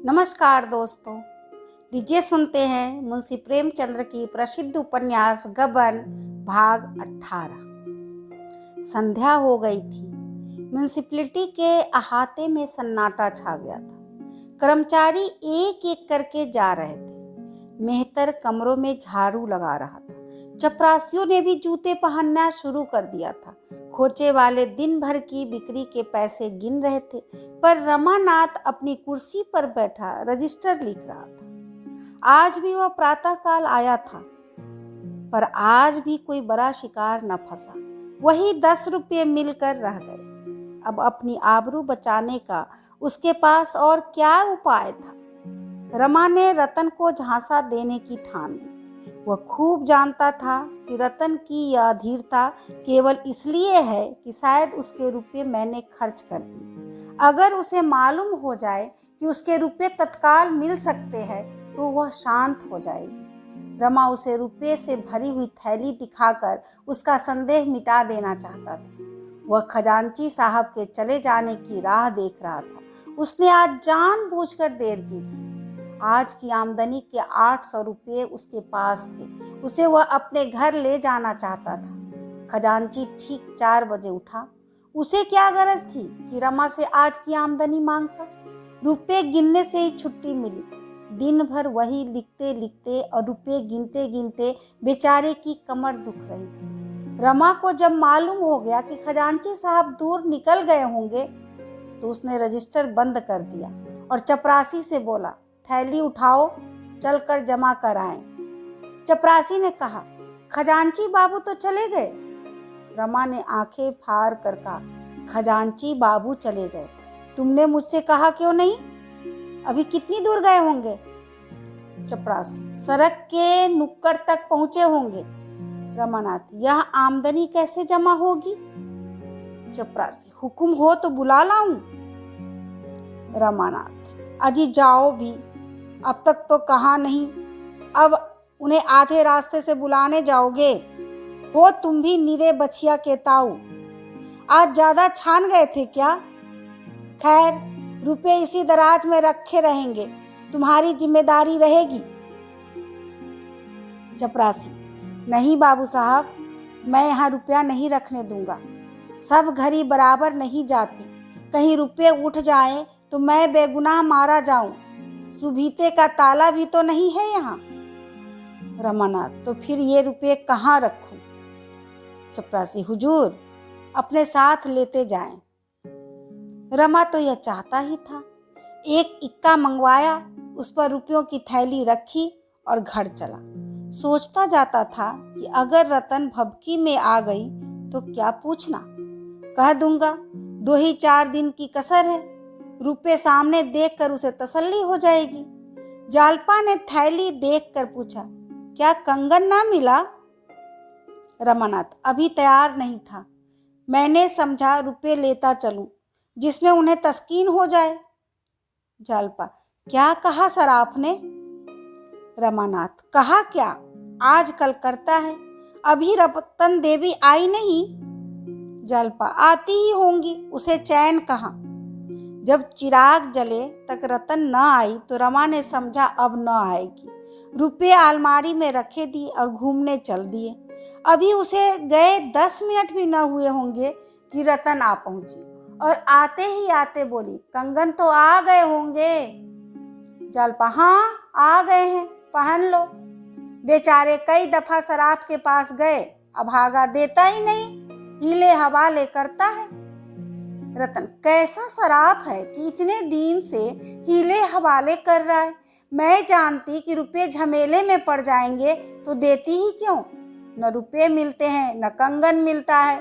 नमस्कार दोस्तों, लीजिए सुनते हैं मुंशी प्रेमचंद्र की प्रसिद्ध उपन्यास गबन भाग 18। संध्या हो गई थी। म्यूनिसिपैलिटी के अहाते में सन्नाटा छा गया था। कर्मचारी एक एक करके जा रहे थे। मेहतर कमरों में झाड़ू लगा रहा था। चपरासियों ने भी जूते पहनना शुरू कर दिया था। खोचे वाले दिन भर की बिक्री के पैसे गिन रहे थे, पर रमानाथ अपनी कुर्सी पर बैठा रजिस्टर लिख रहा था। आज भी वह प्रातःकाल आया था, पर आज भी कोई बड़ा शिकार न फंसा। वही 10 रुपये मिलकर रह गए। अब अपनी आबरू बचाने का उसके पास और क्या उपाय था। रमा ने रतन को झांसा देने की ठान ली। वह खूब जानता था कि रतन की यह अधीरता केवल इसलिए है कि शायद उसके रुपये मैंने खर्च कर दिए। अगर उसे मालूम हो जाए कि उसके रुपये तत्काल मिल सकते हैं तो वह शांत हो जाएगी। रमा उसे रुपये से भरी हुई थैली दिखाकर उसका संदेह मिटा देना चाहता था। वह खजांची साहब के चले जाने की राह देख रहा था। उसने आज जानबूझकर देर की थी। आज की आमदनी के 800 रुपये उसके पास थे। उसे वह अपने घर ले जाना चाहता था। खजांची ठीक 4 बजे उठा। उसे क्या गरज थी कि रमा से आज की आमदनी मांगता। रुपये गिनने से ही छुट्टी मिली। दिन भर वही लिखते लिखते और रुपये गिनते गिनते बेचारे की कमर दुख रही थी। रमा को जब मालूम हो गया कि खजांची साहब दूर निकल गए होंगे तो उसने रजिस्टर बंद कर दिया और चपरासी से बोला, थैली उठाओ, चलकर जमा कराएं। चपरासी ने कहा, खजांची बाबू तो चले गए। रमा ने आंखें फाड़ कर कहा, खजांची बाबू चले गए? तुमने मुझसे कहा क्यों नहीं? अभी कितनी दूर गए होंगे? चपरासी, सड़क के नुक्कड़ तक पहुंचे होंगे। रमानाथ, यह आमदनी कैसे जमा होगी? चपरासी, हुक्म हो तो बुला लाऊं? रमानाथ, अजी जाओ भी, अब तक तो कहा नहीं, अब उन्हें आधे रास्ते से बुलाने जाओगे? हो तुम भी निरे बछिया के ताऊ, आज ज्यादा छान गए थे क्या? खैर, रुपए इसी दराज में रखे रहेंगे, तुम्हारी जिम्मेदारी रहेगी। चपरासी, नहीं बाबू साहब, मैं यहाँ रुपया नहीं रखने दूंगा। सब घड़ी बराबर नहीं जाती। कहीं रुपये उठ जाए तो मैं बेगुनाह मारा जाऊं। सुभीते का ताला भी तो नहीं है यहाँ। रमानाथ, तो फिर ये रुपये कहाँ रखूं? चपरासी, हुजूर अपने साथ लेते जाएं। रमा तो यह चाहता ही था। एक इक्का मंगवाया, उस पर रुपयों की थैली रखी और घर चला। सोचता जाता था कि अगर रतन भभकी में आ गई तो क्या पूछना। कह दूंगा 2 ही 4 दिन की कसर है। रुपये सामने देखकर उसे तसल्ली हो जाएगी। जालपा ने थैली देखकर पूछा, क्या कंगन ना मिला? रमानाथ अभी तैयार नहीं था। मैंने समझा रुपये लेता चलूं, जिसमें उन्हें तस्कीन हो जाए। जालपा, क्या कहा सर आपने? रमानाथ, कहा क्या, आजकल करता है। अभी रतन देवी आई नहीं? जालपा, आती ही होंगी, उसे चैन कहाँ। जब चिराग जले तक रतन न आई तो रमा ने समझा अब न आएगी। रुपये अलमारी में रखे दिए और घूमने चल दिए। अभी उसे गए 10 मिनट भी न हुए होंगे कि रतन आ पहुंची और आते ही आते बोली, कंगन तो आ गए होंगे। जालपा, हाँ आ गए हैं, पहन लो। बेचारे कई दफा शराब के पास गए, अभागा देता ही नहीं, हिले हवाले करता है। रतन, कैसा शराब है कि इतने दिन से हीले हवाले कर रहा है। मैं जानती कि रुपये झमेले में पड़ जाएंगे तो देती ही क्यों। न रुपये मिलते हैं न कंगन मिलता है।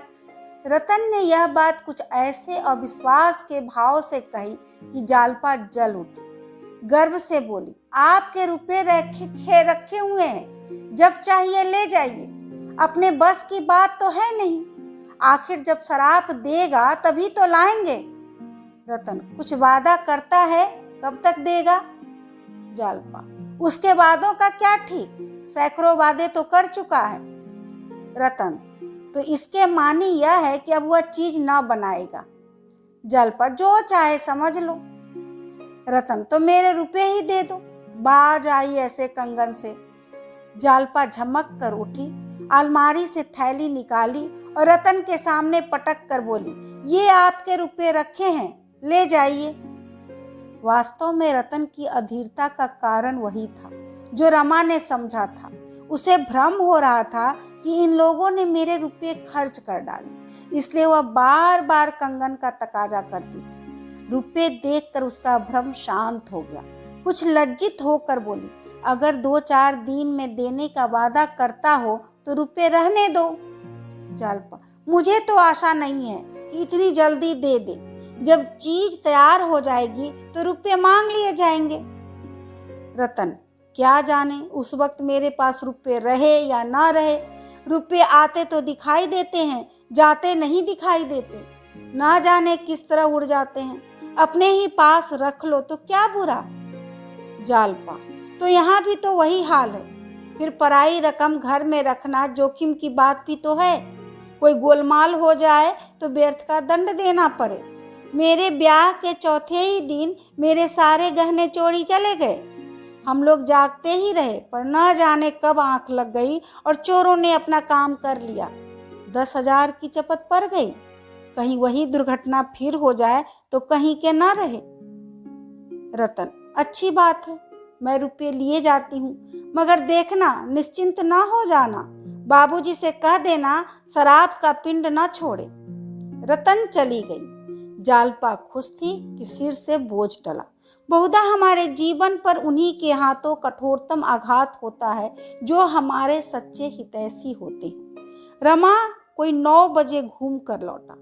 रतन ने यह बात कुछ ऐसे अविश्वास के भाव से कही कि जालपा जल उठी। गर्व से बोली, आपके रुपये रखे हुए हैं, जब चाहिए ले जाइए। अपने बस की बात तो है नहीं। आखिर जब शराब देगा तभी तो लाएंगे। रतन, कुछ वादा करता है, कब तक देगा? जालपा, उसके वादों का क्या ठीक, सैकड़ों वादे तो कर चुका है। रतन, तो इसके मानी यह है कि अब वह चीज न बनाएगा। जालपा, जो चाहे समझ लो। रतन, तो मेरे रुपए ही दे दो। बाज आई ऐसे कंगन से। जालपा झमक कर उठी, अलमारी से थैली निकाली और रतन के सामने पटक कर बोली, ये आपके रुपए रखे हैं, ले जाइए। वास्तव में रतन की अधीरता का कारण वही था जो रमा ने समझा था। उसे भ्रम हो रहा था कि इन लोगों ने मेरे रुपए खर्च कर डाले, इसलिए वह बार बार कंगन का तकाजा करती थी। रुपए देखकर उसका भ्रम शांत हो गया। कुछ लज्जित होकर बोली, अगर 2-4 दिन में देने का वादा करता हो तो रुपए रहने दो। जालपा, मुझे तो आशा नहीं है कि इतनी जल्दी दे दे। जब चीज तैयार हो जाएगी तो रुपए मांग लिए जाएंगे। रतन, क्या जाने उस वक्त मेरे पास रुपए रहे या ना रहे। रुपए आते तो दिखाई देते हैं, जाते नहीं दिखाई देते। ना जाने किस तरह उड़ जाते हैं। अपने ही पास रख लो तो क्या बुरा। जालपा, तो यहाँ भी तो वही हाल है। फिर पराई रकम घर में रखना जोखिम की बात भी तो है। कोई गोलमाल हो जाए तो व्यर्थ का दंड देना पड़े। मेरे ब्याह के चौथे ही दिन मेरे सारे गहने चोरी चले गए। हम लोग जागते ही रहे, पर न जाने कब आंख लग गई और चोरों ने अपना काम कर लिया। 10,000 की चपत पड़ गई। कहीं वही दुर्घटना फिर हो जाए तो कहीं के ना रहे। रतन, अच्छी बात है, मैं रुपये लिए जाती हूँ, मगर देखना निश्चिंत ना हो जाना। बाबूजी से कह देना शराब का पिंड ना छोड़े। रतन चली गई। जालपा खुश थी कि सिर से बोझ टला। बहुधा हमारे जीवन पर उन्हीं के हाथों कठोरतम आघात होता है जो हमारे सच्चे हितैषी होते हैं। रमा कोई 9 बजे घूम कर लौटा।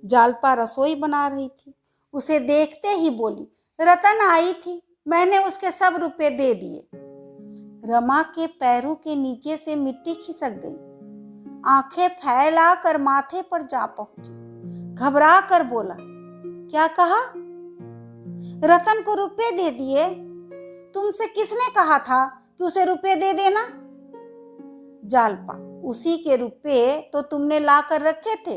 जालपा रसोई बना रही थी। उसे देखते ही बोली, रतन आई थी, मैंने उसके सब रुपए दे दिए। रमा के पैरों के नीचे से मिट्टी खिसक गई। आंखें फैला कर माथे पर जा पहुंची। घबरा कर बोला, क्या कहा? रतन को रुपए दे दिए? तुमसे किसने कहा था कि उसे रुपए दे देना? जालपा, उसी के रुपए तो तुमने ला कर रखे थे।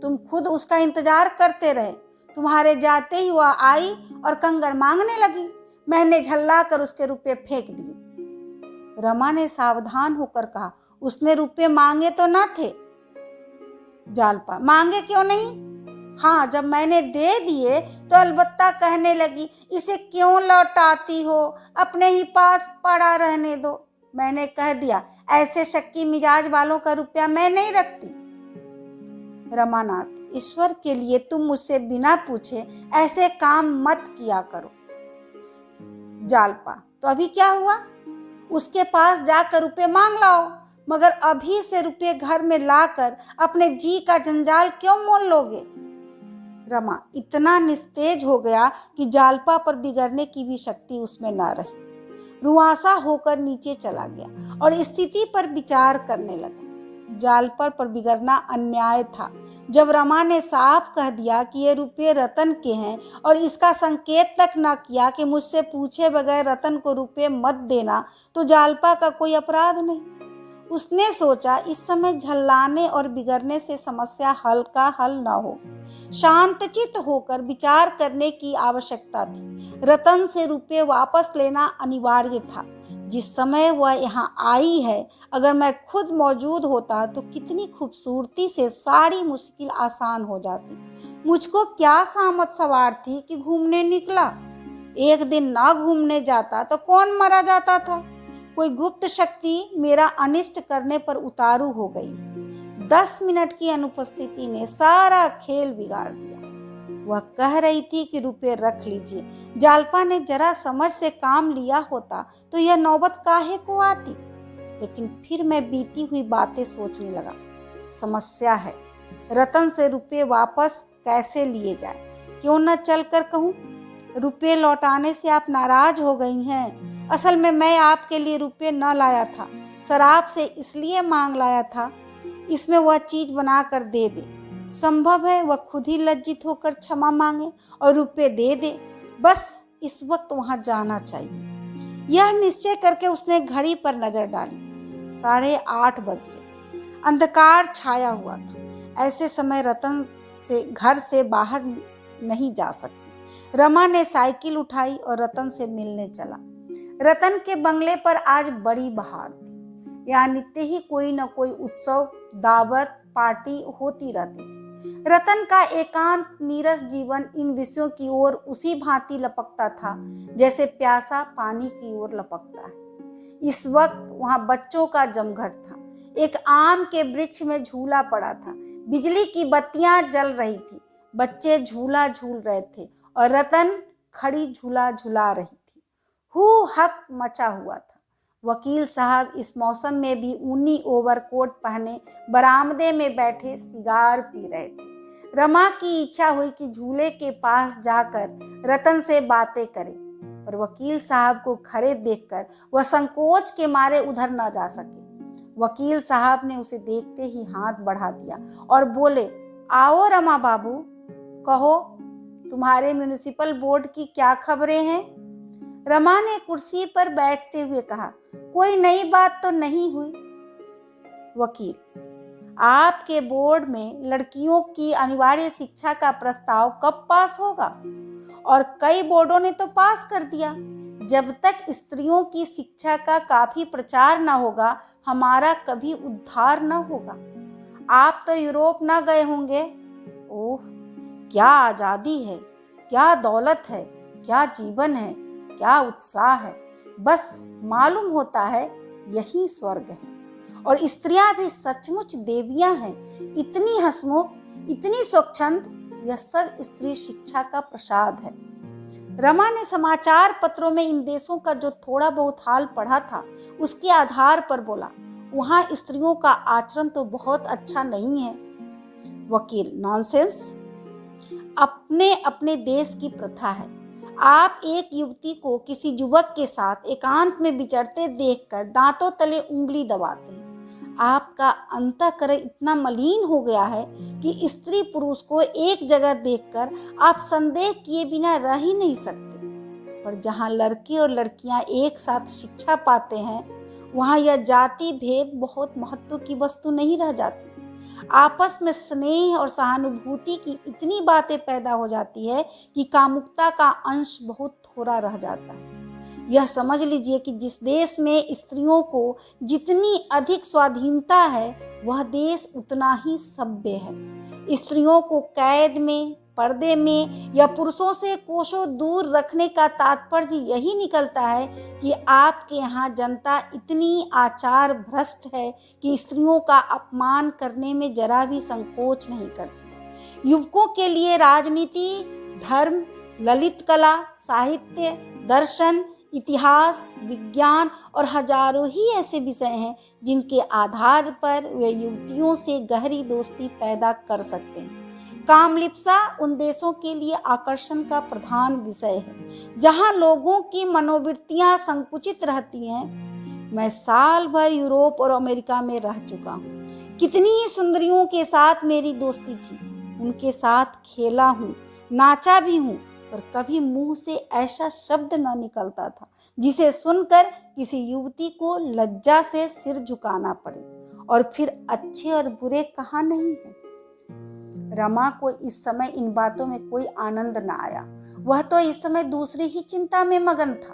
तुम खुद उसका इंतजार करते रहे। तुम्हारे जाते ही वह आई और कंगन मांगने लगी। मैंने झल्ला कर उसके रुपए फेंक दिए। रमा ने सावधान होकर कहा, उसने रुपए मांगे तो ना थे। जालपा, मांगे क्यों नहीं? हाँ, जब मैंने दे दिए तो अलबत्ता कहने लगी, इसे क्यों लौटाती हो, अपने ही पास पड़ा रहने दो। मैंने कह दिया, ऐसे शक्की मिजाज वालों का रुपया मैं नहीं रखती। रमानाथ, ईश्वर के लिए तुम मुझसे बिना पूछे ऐसे काम मत किया करो। जालपा, तो अभी क्या हुआ? उसके पास जाकर रुपए मांग लाओ, मगर अभी से रुपए घर में लाकर अपने जी का जंजाल क्यों मोल लोगे? रमा इतना निस्तेज हो गया कि जालपा पर बिगड़ने की भी शक्ति उसमें न रही। रुआंसा होकर नीचे चला गया और स्थिति पर विचार करने लगा। जालपा पर बिगड़ना अन्याय था। जब रमा ने साफ कह दिया कि ये रुपये रतन के हैं और इसका संकेत तक न किया कि मुझसे पूछे बगैर रतन को रुपये मत देना, तो जालपा का कोई अपराध नहीं। उसने सोचा, इस समय झल्लाने और बिगड़ने से समस्या हल न हो। शांतचित्त होकर विचार करने की आवश्यकता थी। रतन से रुपये वापस लेना अनिवार्य था। जिस समय वह यहाँ आई है, अगर मैं खुद मौजूद होता तो कितनी खूबसूरती से सारी मुश्किल आसान हो जाती। मुझको क्या सामत सवार थी कि घूमने निकला। एक दिन ना घूमने जाता तो कौन मरा जाता था। कोई गुप्त शक्ति मेरा अनिष्ट करने पर उतारू हो गई। 10 मिनट की अनुपस्थिति ने सारा खेल बिगाड़ दिया। वह कह रही थी कि रुपए रख लीजिए। जालपा ने जरा समझ से काम लिया होता तो यह नौबत काहे को आती। लेकिन फिर मैं बीती हुई बातें सोचने लगा। समस्या है, रतन से रुपए वापस कैसे लिए जाए। क्यों न चल कर कहूँ, रुपए लौटाने से आप नाराज हो गई हैं। असल में मैं आपके लिए रुपए न लाया था, शराब से इसलिए मांग लाया था, इसमें वह चीज बना कर दे दे। संभव है वह खुद ही लज्जित होकर क्षमा मांगे और रुपए दे दे। बस इस वक्त वहां जाना चाहिए। यह निश्चय करके उसने घड़ी पर नजर डाली। 8:30 बज गए थे। अंधकार छाया हुआ था। ऐसे समय रतन से घर से बाहर नहीं जा सकती। रमा ने साइकिल उठाई और रतन से मिलने चला। रतन के बंगले पर आज बड़ी बहार थी। यहाँ नित्य ही कोई न कोई उत्सव, दावत, पार्टी होती रहती थी। रतन का एकांत नीरस जीवन इन विषयों की ओर उसी भांति लपकता था जैसे प्यासा पानी की ओर लपकता है। इस वक्त वहाँ बच्चों का जमघट था। एक आम के वृक्ष में झूला पड़ा था। बिजली की बत्तियां जल रही थी। बच्चे झूला झूल रहे थे और रतन खड़ी झूला झूला रही थी। हू हक मचा हुआ था। वकील साहब इस मौसम में भी ऊनी ओवरकोट पहने बरामदे में बैठे सिगार पी रहे थे। रमा की इच्छा हुई कि झूले के पास जाकर रतन से बातें करे, पर वकील साहब को खड़े देखकर वह संकोच के मारे उधर न जा सके। वकील साहब ने उसे देखते ही हाथ बढ़ा दिया और बोले, आओ रमा बाबू, कहो तुम्हारे म्युनिसिपल बोर्ड की क्या खबरें हैं? रमा ने कुर्सी पर बैठते हुए कहा, कोई नई बात तो नहीं हुई। वकील, आपके बोर्ड में लड़कियों की अनिवार्य शिक्षा का प्रस्ताव कब पास होगा? और कई बोर्डों ने तो पास कर दिया। जब तक स्त्रियों की शिक्षा का काफी प्रचार न होगा, हमारा कभी उद्धार न होगा। आप तो यूरोप न गए होंगे। ओह, क्या आजादी है, क्या दौलत है, क्या जीवन है, क्या उत्साह है। बस मालूम होता है यही स्वर्ग है। और स्त्रियां भी सचमुच देवियां हैं, इतनी हंसमुख, इतनी स्वच्छंद। यह सब स्त्री शिक्षा का प्रसाद है। रमा ने समाचार पत्रों में इन देशों का जो थोड़ा बहुत हाल पढ़ा था, उसके आधार पर बोला, वहां स्त्रियों का आचरण तो बहुत अच्छा नहीं है। वकील, नॉनसेंस। अपने अपने देश की प्रथा है। आप एक युवती को किसी युवक के साथ एकांत में विचरते देखकर दांतों तले उंगली दबाते हैं। आपका अंतःकरण इतना मलिन हो गया है कि स्त्री पुरुष को एक जगह देखकर आप संदेह किए बिना रह ही नहीं सकते। पर जहाँ लड़के और लड़कियां एक साथ शिक्षा पाते हैं, वहाँ यह जाति भेद बहुत महत्व की वस्तु नहीं रह जाती। आपस में स्नेह और सहानुभूति की इतनी बातें पैदा हो जाती है कि कामुकता का अंश बहुत थोड़ा रह जाता है। यह समझ लीजिए कि जिस देश में स्त्रियों को जितनी अधिक स्वाधीनता है, वह देश उतना ही सभ्य है। स्त्रियों को कैद में, पर्दे में या पुरुषों से कोसों दूर रखने का तात्पर्य यही निकलता है कि आपके यहाँ जनता इतनी आचार भ्रष्ट है कि स्त्रियों का अपमान करने में जरा भी संकोच नहीं करती। युवकों के लिए राजनीति, धर्म, ललित कला, साहित्य, दर्शन, इतिहास, विज्ञान और हजारों ही ऐसे विषय हैं जिनके आधार पर वे युवतियों से गहरी दोस्ती पैदा कर सकते हैं। कामलिप्सा उन देशों के लिए आकर्षण का प्रधान विषय है जहां लोगों की मनोवृत्तियां संकुचित रहती हैं। मैं साल भर यूरोप और अमेरिका में रह चुका हूँ। कितनी ही सुंदरियों के साथ मेरी दोस्ती थी। उनके साथ खेला हूँ, नाचा भी हूँ, पर कभी मुंह से ऐसा शब्द न निकलता था जिसे सुनकर किसी युवती को लज्जा से सिर झुकाना पड़े। और फिर अच्छे और बुरे कहाँ नहीं है। रमा को इस समय इन बातों में कोई आनंद न आया। वह तो इस समय दूसरी ही चिंता में मगन था।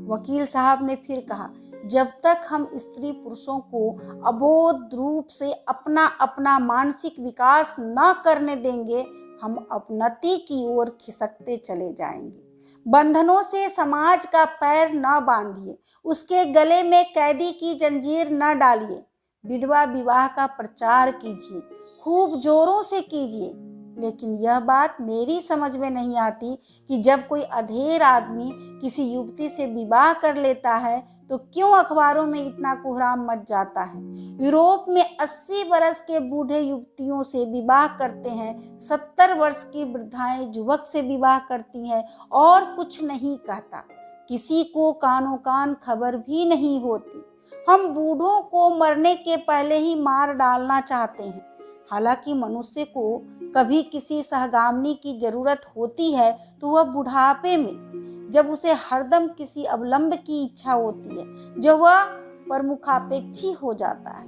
वकील साहब ने फिर कहा, जब तक हम स्त्री पुरुषों को अबोध रूप से अपना अपना मानसिक विकास न करने देंगे, हम अपनति की ओर खिसकते चले जाएंगे। बंधनों से समाज का पैर न बांधिए, उसके गले में कैदी की जंजीर न डालिए। विधवा विवाह का प्रचार कीजिए, खूब जोरों से कीजिए। लेकिन यह बात मेरी समझ में नहीं आती कि जब कोई अधेड़ आदमी किसी युवती से विवाह कर लेता है तो क्यों अखबारों में इतना कोहराम मच जाता है। यूरोप में 80 वर्ष के बूढ़े युवतियों से विवाह करते हैं, 70 वर्ष की वृद्धाएं युवक से विवाह करती हैं और कुछ नहीं कहता। किसी को कानों कान खबर भी नहीं होती। हम बूढ़ों को मरने के पहले ही मार डालना चाहते हैं। हालांकि मनुष्य को कभी किसी सहगामिनी की जरूरत होती है तो वह बुढ़ापे में, जब उसे हरदम किसी अवलंब की इच्छा होती है, जो वह प्रमुखापेक्षी हो जाता है।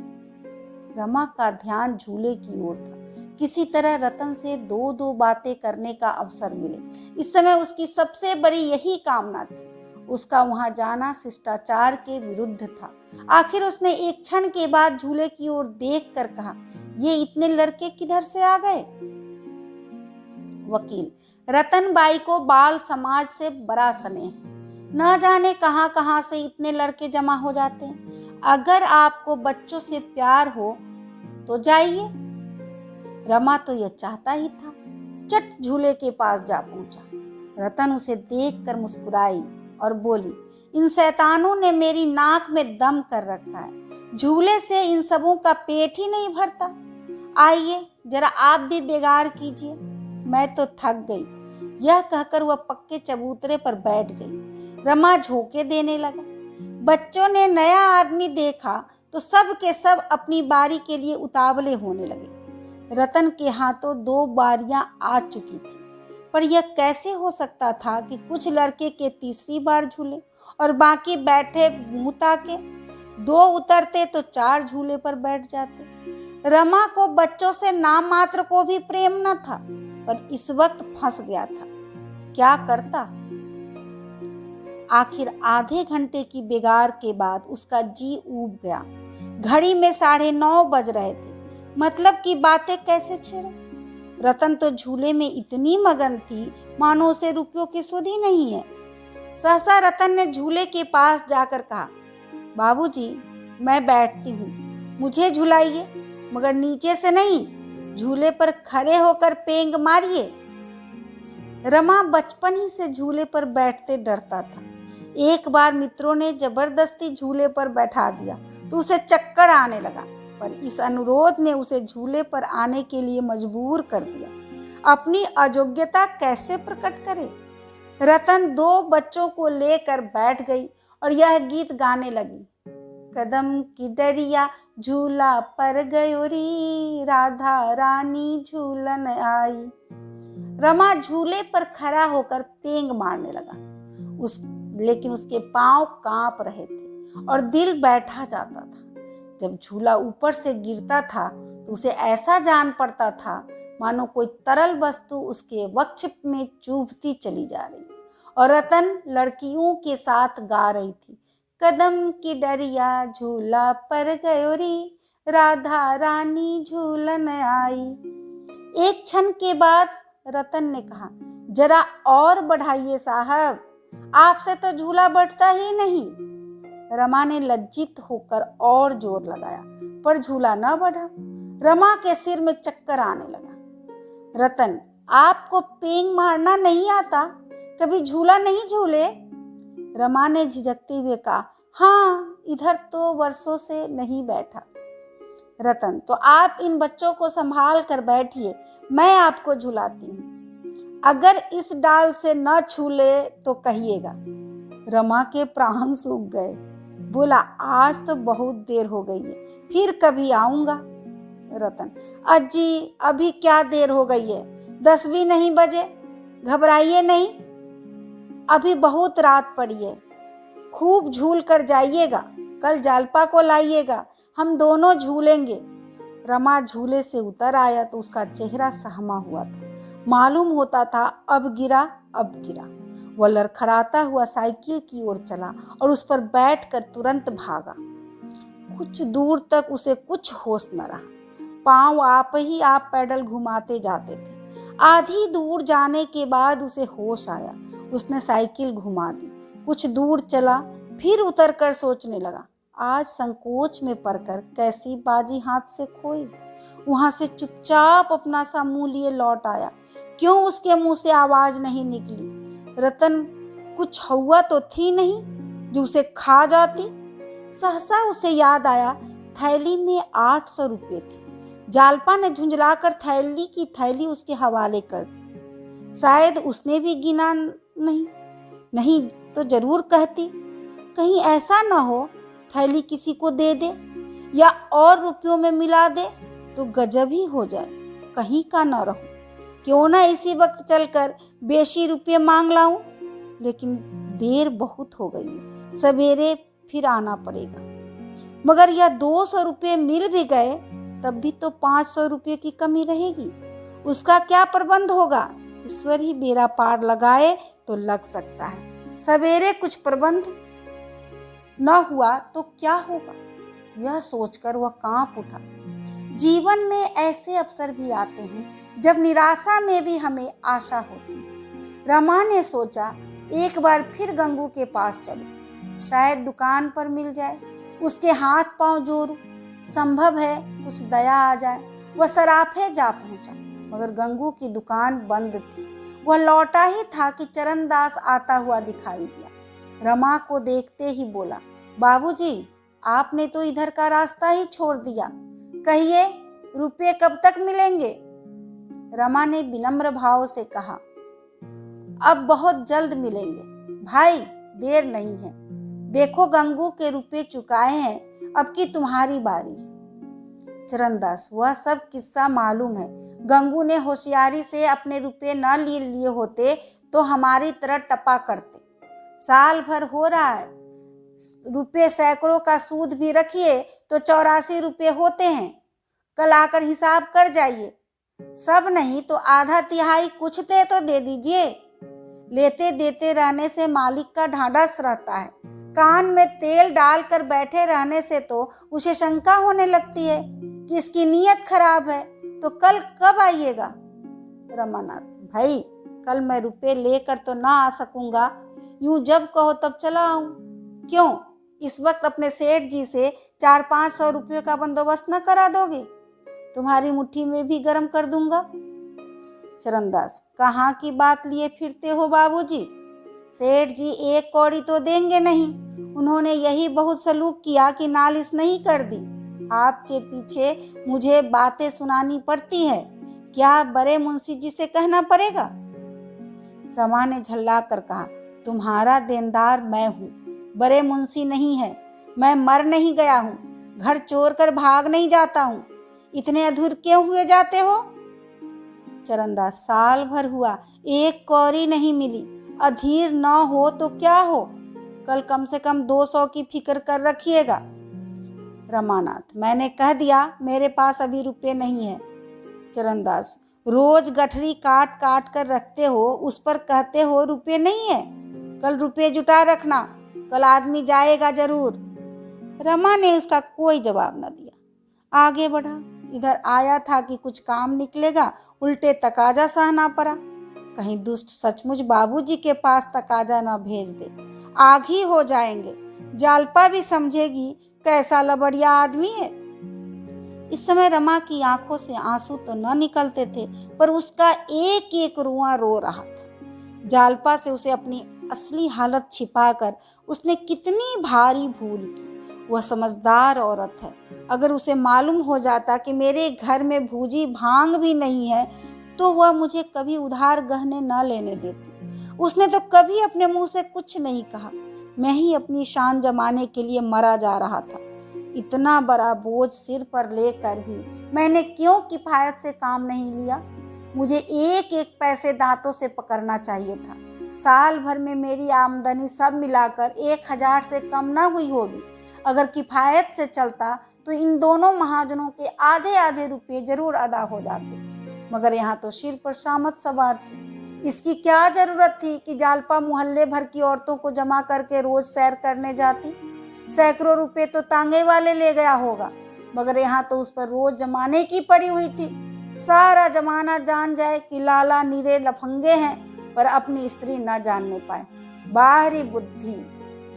रमा का ध्यान झूले की ओर था। किसी तरह रतन से दो दो बातें करने का अवसर मिले। इस समय उसकी सबसे बड़ी यही कामना थी। उसका वहां जाना शिष्टाचार के विरुद्ध था। आखिर उसने एक क्षण के बाद झूले की ओर देखकर कहा, ये इतने लड़के किधर से आ गए? वकील, रतनबाई को बाल समाज से बड़ा स्नेह है। न जाने कहां कहां से इतने लड़के जमा हो जाते हैं। अगर आपको बच्चों से प्यार हो तो जाइए। रमा तो यह चाहता ही था। चट झूले के पास जा पहुंचा। रतन उसे देखकर मुस्कुराई और बोली, इन शैतानों ने मेरी नाक में दम कर रखा है। झूले से इन सबों का पेट ही नहीं भरता। आइए जरा आप भी बेगार कीजिए, मैं तो थक गई। यह कहकर वह पक्के चबूतरे पर बैठ गई। रमा झोंके देने लगा। बच्चों ने नया आदमी देखा तो सब के सब अपनी बारी के लिए उतावले होने लगे। रतन के हाथों 2 बारियां आ चुकी थी, पर यह कैसे हो सकता था कि कुछ लड़के के तीसरी बार झूले और बाकी बैठे मुंह ताके। 2 उतरते तो 4 झूले पर बैठ जाते। रमा को बच्चों से नाम मात्र को भी प्रेम न था, पर इस वक्त फंस गया था। क्या करता? आखिर आधे घंटे की बेगार के बाद उसका जी ऊब गया। घड़ी में 9:30 बज रहे थे। मतलब की बातें कैसे छेड़े? रतन तो झूले में इतनी मगन थी मानो उसे रुपयों की सुध ही नहीं है। सहसा रतन ने झूले के पास जाकर कहा, बाबूजी, मैं बैठती हूँ, मुझे झुलाइए, मगर नीचे से नहीं, झूले पर खड़े होकर पेंग मारिए। रमा बचपन ही से झूले पर बैठते डरता था। एक बार मित्रों ने जबरदस्ती झूले पर बैठा दिया तो उसे चक्कर आने लगा, पर इस अनुरोध ने उसे झूले पर आने के लिए मजबूर कर दिया। अपनी अयोग्यता कैसे प्रकट करे? रतन 2 बच्चों को लेकर बैठ गई और यह गीत गाने लगी, कदम की डरिया झूला पर गयो री, राधा रानी झूलन आई। रमा झूले पर खड़ा होकर पेंग मारने लगा। लेकिन उसके पांव कांप रहे थे और दिल बैठा जाता था। जब झूला ऊपर से गिरता था तो उसे ऐसा जान पड़ता था मानो कोई तरल वस्तु उसके वक्ष में चुभती चली जा रही। और रतन लड़कियों के साथ गा रही थी, कदम की डरिया झूला पर गयो री, राधा रानी झूलन आई। एक क्षण के बाद रतन ने कहा, जरा और बढ़ाइए साहब, आपसे तो झूला बढ़ता ही नहीं। रमा ने लज्जित होकर और जोर लगाया, पर झूला न बढ़ा। रमा के सिर में चक्कर आने लगा। रतन, आपको पेंग मारना नहीं आता? कभी झूला नहीं झूले? रमा ने झिझकते हुए कहा, हाँ, इधर तो वर्षों से नहीं बैठा। रतन, तो आप इन बच्चों को संभाल कर बैठिए, मैं आपको झुलाती हूँ। अगर इस डाल से न छूले तो कहिएगा। रमा के प्राण सूख गए। बोला, आज तो बहुत देर हो गई है, फिर कभी आऊंगा। रतन, अजी, अभी क्या देर हो गई है? 10 भी नहीं बजे। घबराइए नहीं, अभी बहुत रात पड़ी है। खूब झूल कर जाइएगा, कल जालपा को लाइएगा, हम दोनों झूलेंगे। रमा झूले से उतर आया तो उसका चेहरा सहमा हुआ था। मालूम होता था अब गिरा अब गिरा। वह लड़खड़ाता हुआ साइकिल की ओर चला और उस पर बैठकर तुरंत भागा। कुछ दूर तक उसे कुछ होश न रहा। पांव आप ही आप पैडल घुमाते जाते थे। आधी दूर जाने के बाद उसे होश आया। उसने साइकिल घुमा दी। कुछ दूर चला, फिर उतरकर सोचने लगा, आज संकोच में पड़कर कैसी बाजी हाथ से खोई। वहां से चुपचाप अपना सा मुंह लिए लौट आया। क्यों उसके मुंह से आवाज नहीं निकली? रतन कुछ हुआ तो थी नहीं जो उसे खा जाती। सहसा उसे याद आया, थैली में 800 रुपये थे। जालपा ने झुंझलाकर थैली की थैली उसके हवाले कर दी। शायद उसने भी गिना नहीं तो जरूर कहती। कहीं ऐसा न हो थैली किसी को दे दे या और रुपयों में मिला दे तो गजब ही हो जाए। कहीं का न रहूं, क्यों ना इसी वक्त चलकर बेशी रुपये मांग लाऊं। लेकिन देर बहुत हो गई है, सवेरे फिर आना पड़ेगा। मगर यह 200 रुपये मिल भी गए तब भी तो 500 रुपये की कमी रहेगी। उसका क्या प्रबंध होगा? ईश्वर ही बेड़ा पार लगाए तो लग सकता है। सवेरे कुछ प्रबंध न हुआ तो क्या होगा, यह सोचकर वह कांप उठा। जीवन में ऐसे अवसर भी आते हैं जब निराशा में भी हमें आशा होती है। रमा ने सोचा, एक बार फिर गंगू के पास चलो, शायद दुकान पर मिल जाए, उसके हाथ पांव जोड़ूं, संभव है कुछ दया आ जाए। वह सराफे जा पहुंचा, मगर गंगू की दुकान बंद थी। वह लौटा ही था कि चरणदास आता हुआ दिखाई दिया। रमा को देखते ही बोला, बाबूजी, आपने तो इधर का रास्ता ही छोड़ दिया, कहिए रुपये कब तक मिलेंगे? रमा ने विनम्र भाव से कहा, अब बहुत जल्द मिलेंगे भाई, देर नहीं है। देखो गंगू के रुपये चुकाए हैं, अब की तुम्हारी बारी है। चरणदास, वह सब किस्सा मालूम है। गंगू ने होशियारी से अपने रुपये न लिए होते तो हमारी तरह टपा करते। साल भर हो रहा है, रुपये सैकड़ों का सूद भी रखिए तो 84 रुपये होते हैं। कल आकर हिसाब कर जाइए। सब नहीं तो आधा तिहाई कुछ दे तो दे दीजिए। लेते देते रहने से मालिक का ढांढस रहता है। कान में तेल डालकर बैठे रहने से तो उसे शंका होने लगती है कि इसकी नीयत खराब है। तो कल कब आइएगा? रमानाथ, भाई कल मैं रुपये लेकर तो ना आ सकूंगा, यूं जब कहो तब चला आऊं। क्यों, इस वक्त अपने सेठ जी से 400-500 रुपये का बंदोबस्त न करा दोगे? तुम्हारी मुट्ठी में भी गर्म कर दूंगा। चरणदास, कहाँ की बात लिए फिरते हो बाबूजी? सेठ जी एक कौड़ी तो देंगे नहीं। उन्होंने यही बहुत सलूक किया कि नालिश नहीं कर दी। आपके पीछे मुझे बातें सुनानी पड़ती है, क्या बड़े मुंशी जी से कहना पड़ेगा? रमा ने झल्ला कर कहा, तुम्हारा देनदार मैं हूँ, बड़े मुंशी नहीं है। मैं मर नहीं गया हूँ, घर चोर कर भाग नहीं जाता हूँ। इतने अधूर क्यों हुए जाते हो? चरणदास, साल भर हुआ, एक कौड़ी नहीं मिली। अधीर न हो तो क्या हो, कल कम से कम 200 की फिक्र कर रखिएगा। रमानाथ, मैंने कह दिया मेरे पास अभी रुपये नहीं है। चरणदास, रोज गठरी काट काट कर रखते हो, उस पर कहते हो रुपये नहीं है। कल रुपये जुटा रखना, कल आदमी जाएगा जरूर। रमा ने उसका कोई जवाब न दिया, आगे बढ़ा। इधर आया था कि कुछ काम निकलेगा, उल्टे तकाजा सहना पड़ा। कहीं दुष्ट सचमुच बाबूजी के पास तकाजा न भेज दे, आग ही हो जाएंगे। जालपा भी समझेगी कैसा लबड़िया आदमी है। इस समय रमा की आंखों से आंसू तो न निकलते थे, पर उसका एक एक रुआं रो रहा था। जालपा से उसे अपनी असली हालत छिपाकर उसने कितनी भारी भूल की। वह समझदार औरत है। अगर उसे मालूम हो जाता कि मेरे घर में भूजी भांग भी नहीं है तो वह मुझे कभी उधार गहने न लेने देती। उसने तो कभी अपने मुंह से कुछ नहीं कहा। मैं ही अपनी शान जमाने के लिए मरा जा रहा था। इतना बड़ा बोझ सिर पर लेकर भी मैंने क्यों किफायत से काम नहीं लिया? मुझे एक एक पैसे दांतों से पकड़ना चाहिए था। साल भर में मेरी आमदनी सब मिलाकर 1000 से कम ना हुई होगी। अगर किफायत से चलता तो इन दोनों महाजनों के आधे आधे रुपये जरूर अदा हो जाते, मगर यहाँ तो सिर पर शामत सवार थी। इसकी क्या जरूरत थी कि जालपा मोहल्ले भर की औरतों को जमा करके रोज सैर करने जाती? सैकड़ों रुपये तो तांगे वाले ले गया होगा, मगर यहाँ तो उस पर रोज जमाने की पड़ी हुई थी। सारा जमाना जान जाए कि लाला नीरे लफंगे हैं, पर अपनी स्त्री न जानने पाए। बाहरी बुद्धि।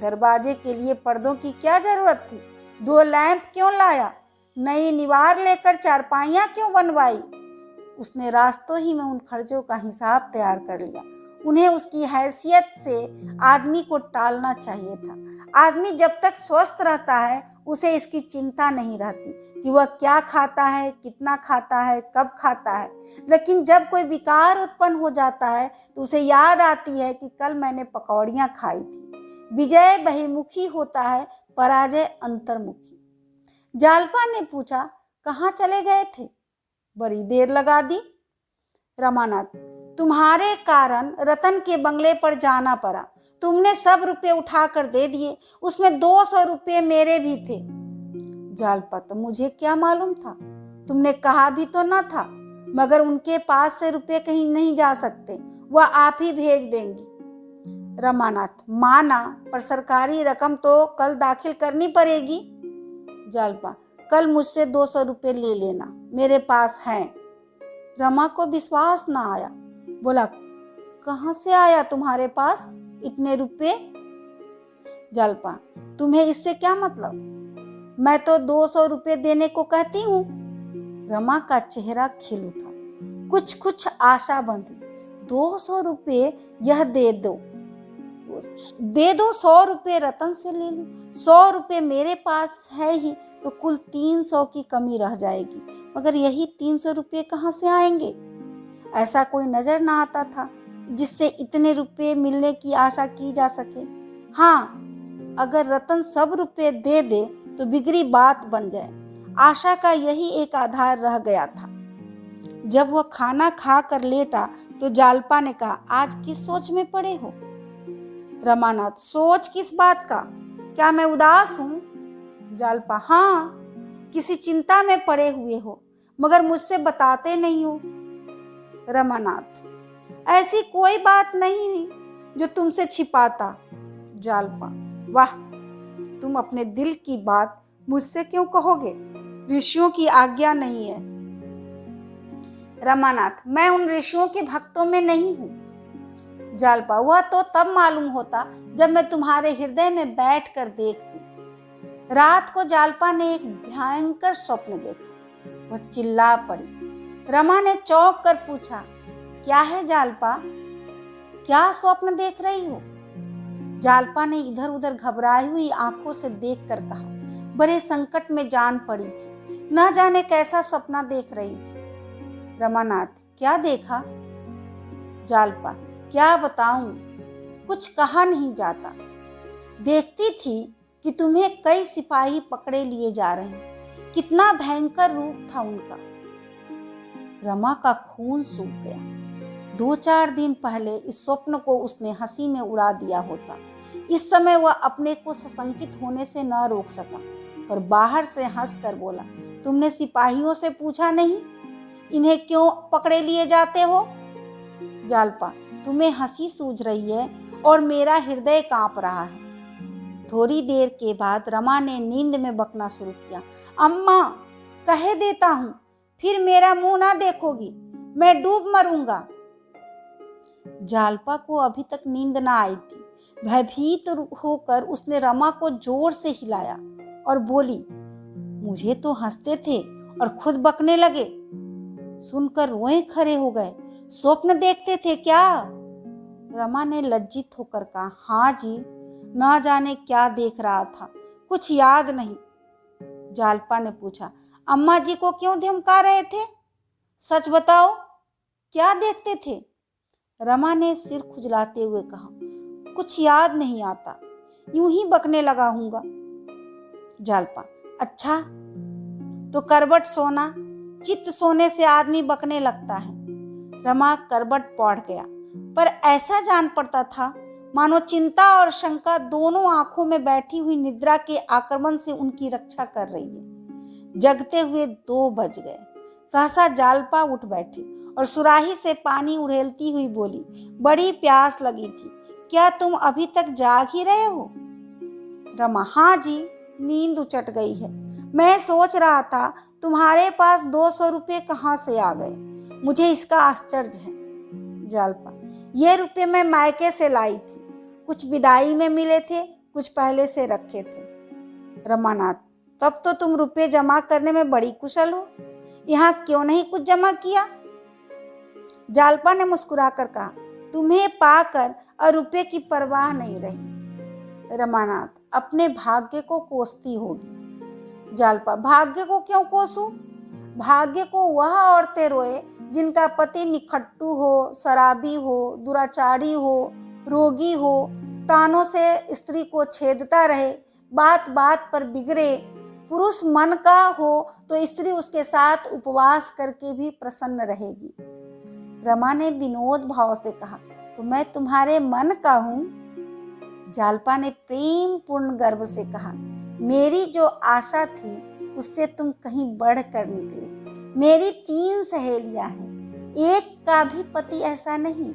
दरवाजे के लिए पर्दों की क्या जरूरत थी? 2 लैंप क्यों लाया? नई निवार लेकर चारपाइयाँ क्यों बनवाई? उसने रास्तों ही में उन खर्चों का हिसाब तैयार कर लिया। उन्हें उसकी हैसियत से आदमी को टालना चाहिए था। आदमी जब तक स्वस्थ रहता है उसे इसकी चिंता नहीं रहती कि वह क्या खाता है, कितना खाता है, कब खाता है। लेकिन जब कोई विकार उत्पन्न हो जाता है तो उसे याद आती है कि कल मैंने पकौड़ियाँ खाई थी। विजय बहिमुखी होता है, पराजय अंतर्मुखी। जालपा ने पूछा, कहाँ चले गए थे? बड़ी देर लगा दी। रमानाथ, तुम्हारे कारण रतन के बंगले पर जाना पड़ा। तुमने सब रुपये उठाकर दे दिए, उसमें 200 रुपये मेरे भी थे। जालपा, तो मुझे क्या मालूम था? तुमने कहा भी तो न था, मगर उनके पास से रुपए कहीं नहीं जा सकते, वह आप ही भेज देंगी। रमानाथ, माना, पर सरकारी रकम तो कल दाखिल करनी पड़ेगी। जालपा, कल मुझसे 200 रुपये ले लेना, मेरे पास हैं। रमा को विश्वास न आया, बोला, कहाँ से आया तुम्हारे पास इतने रुपए? जालपा, तुम्हें इससे क्या मतलब? मैं तो 200 रुपये देने को कहती हूँ। रमा का चेहरा खिल उठा, कुछ आशा बंधी। 200 रुपये यह दे दो 100 रुपये रतन से ले लूं, 100 रुपये मेरे पास है ही, तो कुल 300 की कमी रह जाएगी, मगर यही 300 रुपये कहाँ से आएंगे? ऐसा कोई नजर ना आता था जिससे इतने रुपये मिलने की आशा की जा सके। हाँ, अगर रतन सब रुपये दे दे तो बिगड़ी बात बन जाए। आशा का यही एक आधार रह गया था। जब वह खाना खा कर लेटा तो जालपा ने कहा, आज किस सोच में पड़े हो? रमानाथ, सोच किस बात का? क्या मैं उदास हूँ? जालपा, हाँ, किसी चिंता में पड़े हुए हो, मगर मुझसे बताते नहीं हो। रमानाथ, ऐसी कोई बात नहीं जो तुमसे छिपाता। जालपा, वाह, तुम अपने दिल की बात मुझसे क्यों कहोगे? ऋषियों की आज्ञा नहीं है। रमानाथ, मैं उन ऋषियों के भक्तों में नहीं हूँ। जालपा, वह तो तब मालूम होता जब मैं तुम्हारे हृदय में बैठ कर देखती। रात को जालपा ने एक भयंकर स्वप्न देखा। वह चिल्ला पड़ी। रमा ने चौंक कर पूछा, क्या है जालपा, क्या स्वप्न देख रही हो? जालपा ने इधर उधर घबराई हुई आंखों से देख कर कहा, बड़े संकट में जान पड़ी थी, न जाने कैसा सपना देख रही थी। रमानाथ, क्या देखा? जालपा, क्या बताऊं, कुछ कहा नहीं जाता। देखती थी कि तुम्हें कई सिपाही पकड़े लिए जा रहे हैं। कितना भयंकर रूप था उनका। रमा का खून सूख गया। 2-4 दिन पहले इस स्वप्न को उसने हंसी में उड़ा दिया होता। इस समय वह अपने को सशंकित होने से न रोक सका, पर बाहर से हंस कर बोला, तुमने सिपाहियों से पूछा नहीं इन्हें क्यों पकड़े लिए जाते हो? जालपा, तुम्हें हंसी सूझ रही है और मेरा हृदय कांप रहा है। थोड़ी देर के बाद रमा ने नींद में बकना शुरू किया, अम्मा, कह देता हूँ, फिर मेरा मुंह ना देखोगी, मैं डूब मरूंगा। जालपा को अभी तक नींद ना आई थी। भयभीत होकर उसने रमा को जोर से हिलाया और बोली, मुझे तो हंसते थे और खुद बकने लगे। सुनकर रोए खड़े हो गए। स्वप्न देखते थे क्या? रमा ने लज्जित होकर कहा, हाँ जी, ना जाने क्या देख रहा था, कुछ याद नहीं। जालपा ने पूछा, अम्मा जी को क्यों धमका रहे थे? सच बताओ, क्या देखते थे? रमा ने सिर खुजलाते हुए कहा, कुछ याद नहीं आता, यूं ही बकने लगा हूंगा। जालपा, अच्छा, तो करबट सोना, चित्त सोने से आदमी बकने लगता है। रमा करबट पौड़ गया, पर ऐसा जान पड़ता था मानो चिंता और शंका दोनों आंखों में बैठी हुई निद्रा के आक्रमण से उनकी रक्षा कर रही है। जगते हुए 2 बज गए। सहसा जालपा उठ बैठी और सुराही से पानी उड़ेलती हुई बोली, बड़ी प्यास लगी थी, क्या तुम अभी तक जाग ही रहे हो? रमा, हाँ जी, नींद उचट गई है। मैं सोच रहा था तुम्हारे पास 200 रुपये कहाँ से आ गए, मुझे इसका आश्चर्य है। जालपा, ये रुपये मैं मायके से लाई थी, कुछ विदाई में मिले थे, कुछ पहले से रखे थे। रमानाथ, तब तो तुम रुपये जमा करने में बड़ी कुशल हो, यहाँ क्यों नहीं कुछ जमा किया? जालपा ने मुस्कुराकर कहा, तुम्हें पाकर और रुपये की परवाह नहीं रही। रमानाथ, अपने भाग्य को कोसती होगी। जालपा, भाग्य को क्यों कोसूं? भाग्य को वह औरतें रोए जिनका पति निखट्टू हो, शराबी हो, दुराचारी हो, रोगी हो, तानों से स्त्री को छेदता रहे, बात बात पर बिगड़े। पुरुष मन का हो तो स्त्री उसके साथ उपवास करके भी प्रसन्न रहेगी। रमा ने विनोद भाव से कहा, तो मैं तुम्हारे मन का हूँ? जालपा ने प्रेम पूर्ण गर्व से कहा, मेरी जो आशा थी उससे तुम कहीं बढ़ कर निकले। मेरी 3 सहेलियां हैं, एक का भी पति ऐसा नहीं।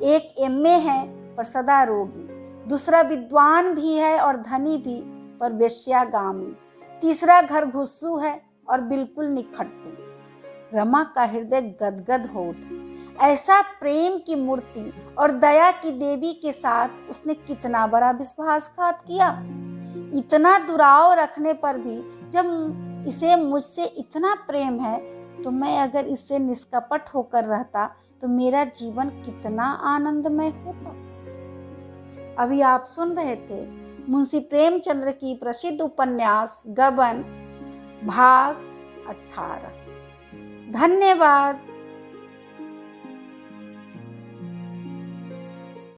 एक एमए है पर सदा रोगी, दूसरा विद्वान भी है और धनी भी पर वेश्यागामी, तीसरा घर घुस्सू है और बिल्कुल निखट्टू। रमा का हृदय गदगद हो उठा। ऐसा प्रेम की मूर्ति और दया की देवी के साथ उसने कितना बड़ा विश्वासघात किया। इतना दुराव रखने पर भी जब इसे मुझसे इतना प्रेम है, तो मैं अगर इससे निष्कपट होकर रहता तो मेरा जीवन कितना आनंदमय होता। अभी आप सुन रहे थे मुंशी प्रेमचंद्र की प्रसिद्ध उपन्यास गबन भाग 18। धन्यवाद।